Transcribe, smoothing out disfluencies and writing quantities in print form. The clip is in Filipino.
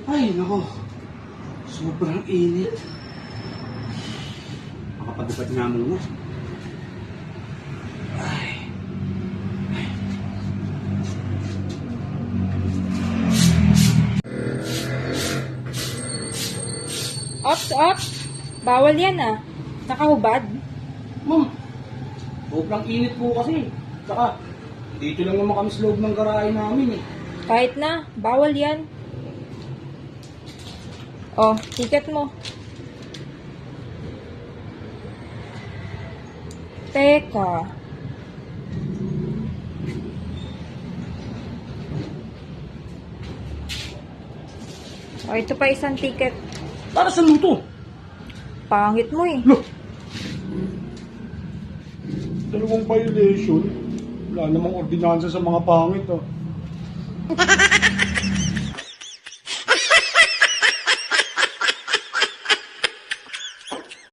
Ay, nako. Sobrang init. Makapagdapat nga muna. Ay. Ops, ops. Bawal yan ah. Nakahubad. Ma'am, sobrang init po kasi. Saka, dito lang naman kami sa loob ng garahe namin eh. Kahit na, bawal yan. Oh, ticket mo. Teka. Oh, ito pa isang ticket. Para saan mo to? Pangit mo eh. Look! Dalawang violation. Wala namang ordinansa sa mga pangit, oh.